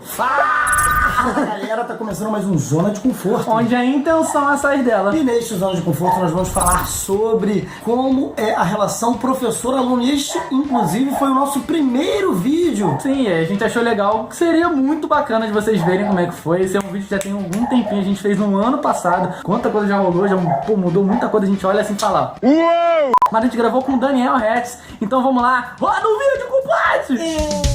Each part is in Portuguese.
Fala, galera, tá começando mais um Zona de Conforto, onde a intenção é sair dela. E neste Zona de Conforto nós vamos falar sobre como é a relação professor-aluno. E este, inclusive, foi o nosso primeiro vídeo. Sim, a gente achou legal, que seria muito bacana de vocês verem como é que foi. Esse é um vídeo que já tem algum tempinho, a gente fez no ano passado. Quanta coisa já rolou, já mudou muita coisa, a gente olha assim e fala: uou! Mas a gente gravou com o Daniel Hertz. Então vamos lá, roda o vídeo, compadre!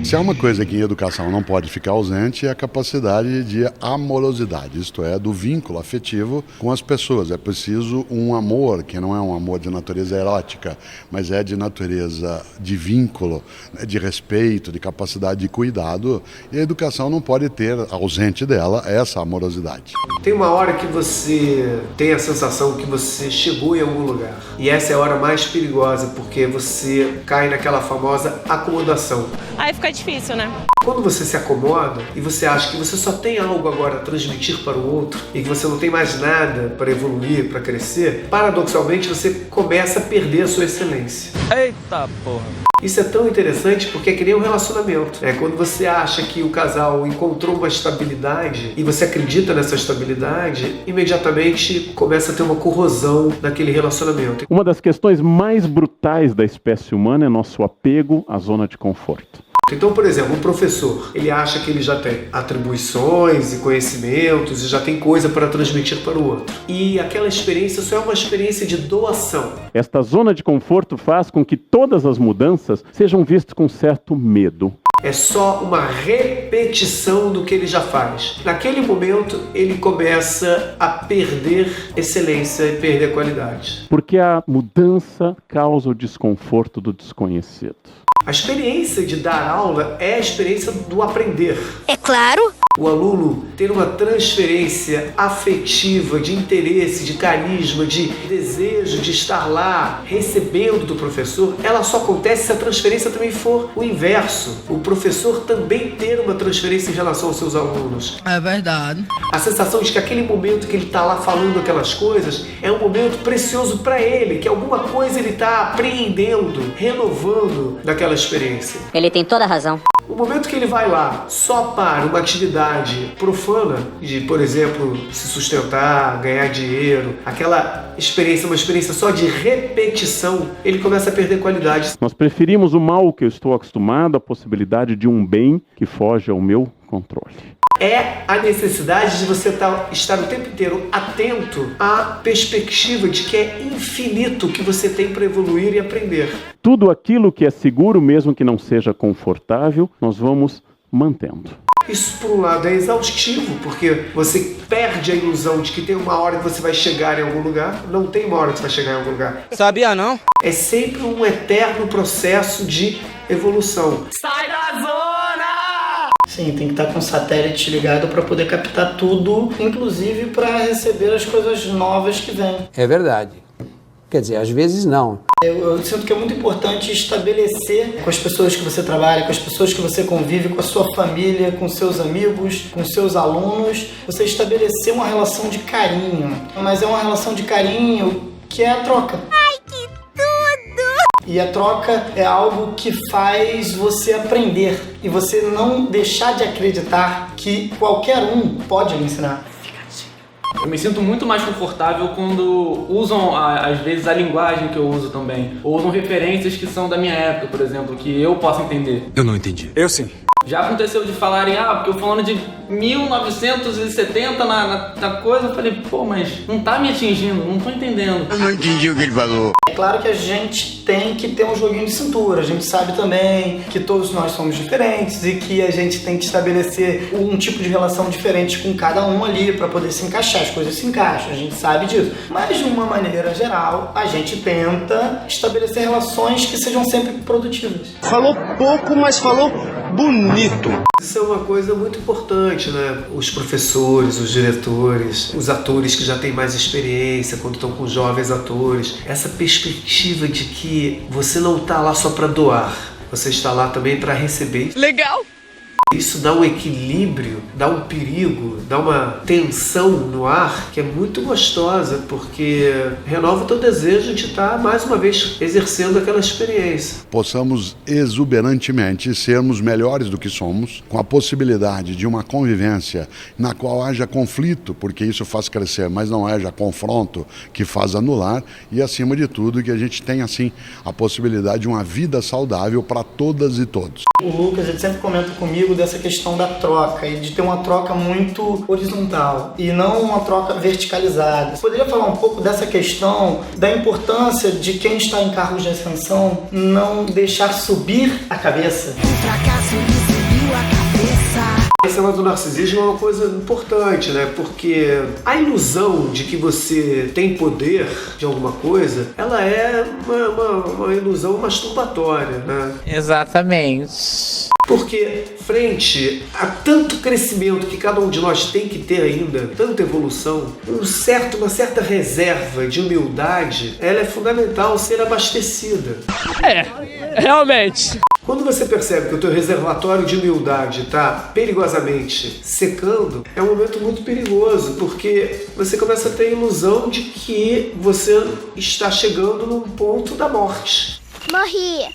Se há uma coisa que em educação não pode ficar ausente, é a capacidade de amorosidade, isto é, do vínculo afetivo com as pessoas. É preciso um amor, que não é um amor de natureza erótica, mas é de natureza de vínculo, de respeito, de capacidade de cuidado. E a educação não pode ter ausente dela essa amorosidade. Tem uma hora que você tem a sensação que você chegou em algum lugar. E essa é a hora mais perigosa, porque você cai naquela famosa acomodação. Aí fica difícil, né? Quando você se acomoda e você acha que você só tem algo agora a transmitir para o outro e que você não tem mais nada para evoluir, para crescer, paradoxalmente você começa a perder a sua excelência. Eita porra! Isso é tão interessante porque é que nem um relacionamento. Quando você acha que o casal encontrou uma estabilidade e você acredita nessa estabilidade, imediatamente começa a ter uma corrosão naquele relacionamento. Uma das questões mais brutais da espécie humana é nosso apego à zona de conforto. Então, por exemplo, um professor, ele acha que ele já tem atribuições e conhecimentos e já tem coisa para transmitir para o outro. E aquela experiência só é uma experiência de doação. Esta zona de conforto faz com que todas as mudanças sejam vistas com certo medo. É só uma repetição do que ele já faz. Naquele momento, ele começa a perder excelência e perder qualidade. Porque a mudança causa o desconforto do desconhecido. A experiência de dar aula é a experiência do aprender. É claro. O aluno ter uma transferência afetiva, de interesse, de carisma, de desejo de estar lá recebendo do professor, ela só acontece se a transferência também for o inverso. O professor também ter uma transferência em relação aos seus alunos. É verdade. A sensação de que aquele momento que ele está lá falando aquelas coisas é um momento precioso para ele, que alguma coisa ele está apreendendo, renovando daquela experiência. Ele tem toda a razão. O momento que ele vai lá só para uma atividade profana, de, por exemplo, se sustentar, ganhar dinheiro, aquela experiência, uma experiência só de repetição, ele começa a perder qualidade. Nós preferimos o mal que eu estou acostumado à possibilidade de um bem que foge ao meu controle. É a necessidade de você estar o tempo inteiro atento à perspectiva de que é infinito o que você tem para evoluir e aprender. Tudo aquilo que é seguro, mesmo que não seja confortável, nós vamos mantendo. Isso, por um lado, é exaustivo, porque você perde a ilusão de que tem uma hora que você vai chegar em algum lugar. Não tem uma hora que você vai chegar em algum lugar. Sabia não? É sempre um eterno processo de evolução. Sai da zona! Sim, tem que estar com o satélite ligado para poder captar tudo, inclusive para receber as coisas novas que vêm. É verdade. Quer dizer, às vezes não. Eu sinto que é muito importante estabelecer com as pessoas que você trabalha, com as pessoas que você convive, com a sua família, com seus amigos, com seus alunos, você estabelecer uma relação de carinho. Mas é uma relação de carinho que é a troca. Ai, que tudo! E a troca é algo que faz você aprender e você não deixar de acreditar que qualquer um pode lhe ensinar. Eu me sinto muito mais confortável quando usam, às vezes, a linguagem que eu uso também. Ou usam referências que são da minha época, por exemplo, que eu posso entender. Eu não entendi. Eu sim. Já aconteceu de falarem, porque eu falando de 1970 na coisa, eu falei, pô, mas não tá me atingindo, não tô entendendo. Eu não entendi o que ele falou. É claro que a gente tem que ter um joguinho de cintura, a gente sabe também que todos nós somos diferentes e que a gente tem que estabelecer um tipo de relação diferente com cada um ali para poder se encaixar, as coisas se encaixam, a gente sabe disso. Mas de uma maneira geral, a gente tenta estabelecer relações que sejam sempre produtivas. Falou pouco, mas falou bonito. Isso é uma coisa muito importante, né? Os professores, os diretores, os atores que já têm mais experiência, quando estão com jovens atores, essa perspectiva de que você não está lá só para doar, você está lá também para receber. Legal! Isso dá um equilíbrio, dá um perigo, dá uma tensão no ar que é muito gostosa, porque renova o teu desejo de estar mais uma vez exercendo aquela experiência. Possamos exuberantemente sermos melhores do que somos, com a possibilidade de uma convivência na qual haja conflito, porque isso faz crescer, mas não haja confronto que faz anular, e acima de tudo que a gente tenha assim a possibilidade de uma vida saudável para todas e todos. O Lucas, ele sempre comenta comigo dessa questão da troca e de ter uma troca muito horizontal e não uma troca verticalizada. Você poderia falar um pouco dessa questão da importância de quem está em cargos de ascensão não deixar subir a cabeça? Esse negócio do narcisismo é uma coisa importante, né? Porque a ilusão de que você tem poder de alguma coisa, ela é uma ilusão masturbatória, né? Exatamente. Porque frente a tanto crescimento que cada um de nós tem que ter ainda, tanta evolução, uma certa reserva de humildade, ela é fundamental ser abastecida. Realmente. Quando você percebe que o teu reservatório de humildade está perigosamente secando, é um momento muito perigoso, porque você começa a ter a ilusão de que você está chegando num ponto da morte. Morri.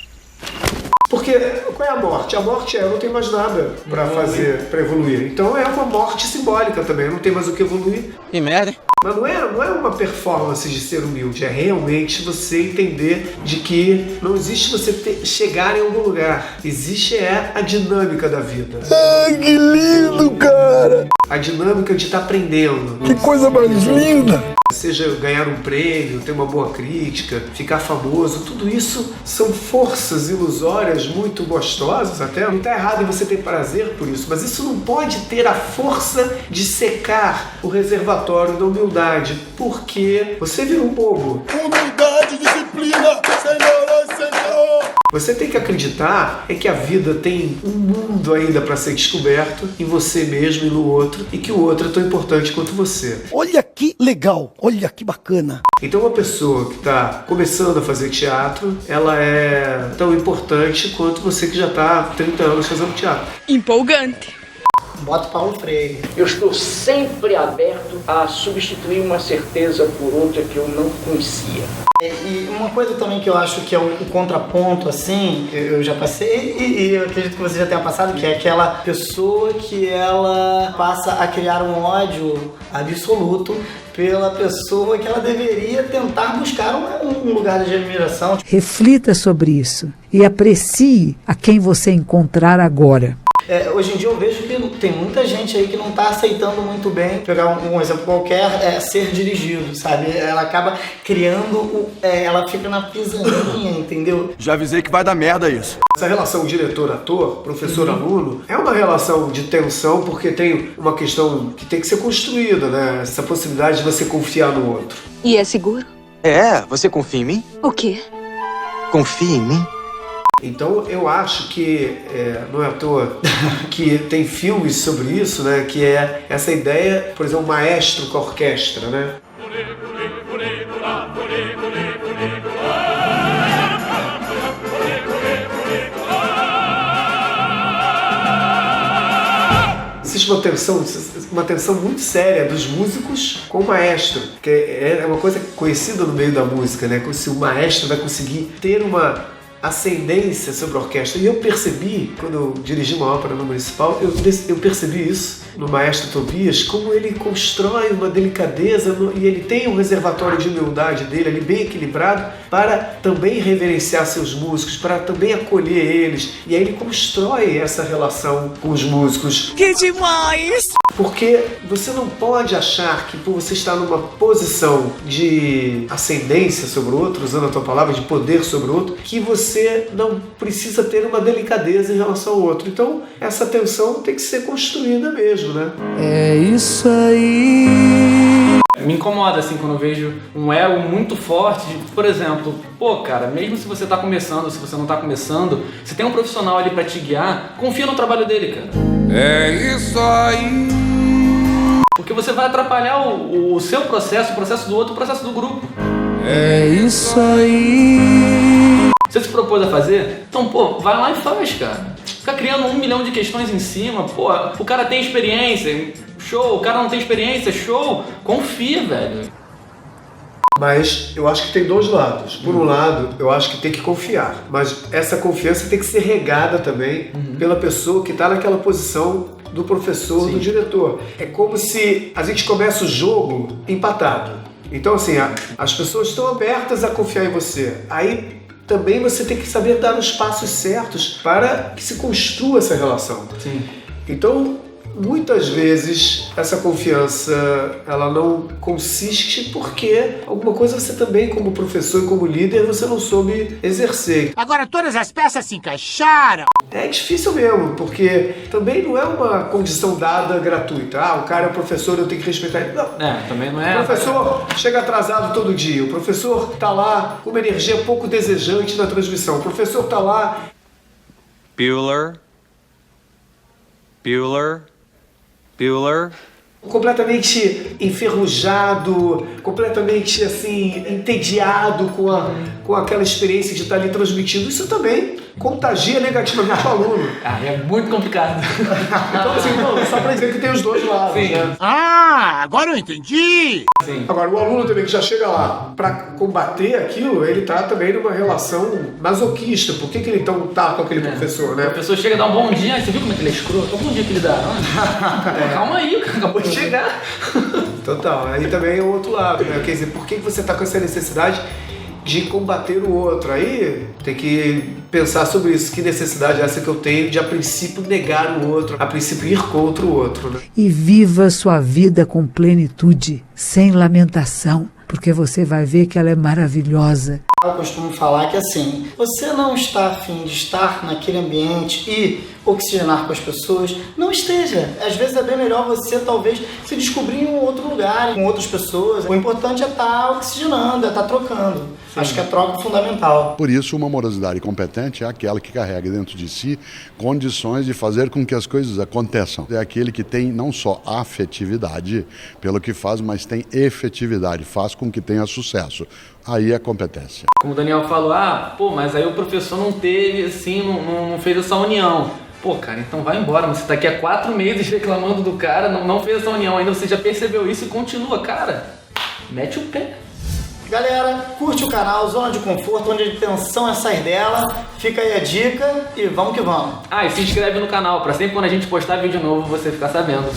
Porque qual é a morte? A morte eu não tenho mais nada para fazer, para evoluir. Então é uma morte simbólica também, eu não tenho mais o que evoluir. Que merda, hein? Mas não é uma performance de ser humilde, é realmente você entender de que não existe você chegar em algum lugar. Existe a dinâmica da vida. Ai, que lindo, cara! A dinâmica de estar aprendendo. Que coisa mais linda! Seja ganhar um prêmio, ter uma boa crítica, ficar famoso, tudo isso são forças ilusórias muito gostosas até. Não está errado em você ter prazer por isso, mas isso não pode ter a força de secar o reservatório da humildade, porque você vira um bobo. Humildade, disciplina, Senhor, Senhor! Você tem que acreditar que a vida tem um mundo ainda para ser descoberto em você mesmo e no outro, e que o outro é tão importante quanto você. Olha que legal, olha que bacana. Então uma pessoa que está começando a fazer teatro, ela é tão importante quanto você que já está há 30 anos fazendo teatro. Empolgante. Bota Paulo Freire. Eu estou sempre aberto a substituir uma certeza por outra que eu não conhecia. E uma coisa também que eu acho que é o contraponto, assim, eu já passei e eu acredito que você já tenha passado, que é aquela pessoa que ela passa a criar um ódio absoluto pela pessoa que ela deveria tentar buscar um lugar de admiração. Reflita sobre isso e aprecie a quem você encontrar agora. Hoje em dia eu vejo que tem muita gente aí que não está aceitando muito bem, pegar um exemplo qualquer, ser dirigido, sabe? Ela acaba criando, ela fica na pisaninha, entendeu? Já avisei que vai dar merda isso. Essa relação diretor-ator, professor-aluno, é uma relação de tensão porque tem uma questão que tem que ser construída, né? Essa possibilidade de você confiar no outro. E é seguro? Você confia em mim? O quê? Confia em mim? Então eu acho que não é à toa que tem filmes sobre isso, né? Que é essa ideia, por exemplo, um maestro com a orquestra, né? Existe uma tensão muito séria dos músicos com o maestro, que é uma coisa conhecida no meio da música, né? Se o maestro vai conseguir ter uma ascendência sobre a orquestra. E eu percebi, quando eu dirigi uma ópera no Municipal, eu percebi isso no maestro Tobias, como ele constrói uma delicadeza e ele tem um reservatório de humildade dele ali bem equilibrado para também reverenciar seus músicos, para também acolher eles. E aí ele constrói essa relação com os músicos. Que demais! Porque você não pode achar que por você estar numa posição de ascendência sobre o outro, usando a tua palavra, de poder sobre o outro, que você não precisa ter uma delicadeza em relação ao outro. Então, essa tensão tem que ser construída mesmo, né? É isso aí. Me incomoda, assim, quando eu vejo um ego muito forte, por exemplo, cara, mesmo se você tá começando, se você não tá começando, você tem um profissional ali pra te guiar, confia no trabalho dele, cara. É isso aí. Porque você vai atrapalhar o seu processo, o processo do outro, o processo do grupo. É isso aí. Você se propôs a fazer? Então, vai lá e faz, cara. Fica criando 1 milhão de questões em cima, pô, o cara tem experiência, show, o cara não tem experiência, show, confia, velho. Mas eu acho que tem dois lados. Por um lado, eu acho que tem que confiar, mas essa confiança tem que ser regada também pela pessoa que está naquela posição do professor, do diretor. É como se a gente começa o jogo empatado. Então, assim, as pessoas estão abertas a confiar em você. Aí também você tem que saber dar os passos certos para que se construa essa relação. Sim. Então, muitas vezes essa confiança ela não consiste porque alguma coisa você também, como professor e como líder, você não soube exercer. Agora todas as peças se encaixaram. É difícil mesmo, porque também não é uma condição dada gratuita. Ah, o cara é professor, eu tenho que respeitar ele. Não. Também não é. O professor chega atrasado todo dia. O professor tá lá com uma energia pouco desejante na transmissão. O professor tá lá... Bueller. completamente enferrujado, completamente assim, entediado com aquela experiência de estar ali transmitindo. Isso também contagia negativamente o aluno. É muito complicado. Então, assim, não, só pra dizer que tem os dois lados. Sim. Né? Ah, agora eu entendi! Sim. Agora, o aluno também que já chega lá pra combater aquilo, ele tá também numa relação masoquista. Por que ele então tá com aquele professor, né? O professor chega a dar um bom dia, você viu como é que ele é escroto? Olha o bom dia que ele dá. Calma aí, o cara acabou de chegar. Total, aí também é o outro lado, né? Quer dizer, por que você tá com essa necessidade de combater o outro? Aí tem que pensar sobre isso. Que necessidade é essa que eu tenho de, a princípio, negar o outro, a princípio, ir contra o outro, né? E viva sua vida com plenitude, sem lamentação, porque você vai ver que ela é maravilhosa. Eu costumo falar que assim, você não está afim de estar naquele ambiente e oxigenar com as pessoas, não esteja. Às vezes é bem melhor você talvez se descobrir em um outro lugar, com outras pessoas. O importante é estar oxigenando, é estar trocando. Sim. Acho que a troca é fundamental. Por isso, uma morosidade competente é aquela que carrega dentro de si condições de fazer com que as coisas aconteçam. É aquele que tem não só afetividade pelo que faz, mas tem efetividade, faz com que tenha sucesso. Aí é competência. Como o Daniel falou, mas aí o professor não teve, assim, não fez essa união. Pô, cara, então vai embora, você tá aqui há 4 meses reclamando do cara, não fez essa união ainda, você já percebeu isso e continua, cara, mete o pé. Galera, curte o canal Zona de Conforto, onde a intenção é sair dela, fica aí a dica e vamos que vamos. E se inscreve no canal, pra sempre quando a gente postar vídeo novo você ficar sabendo.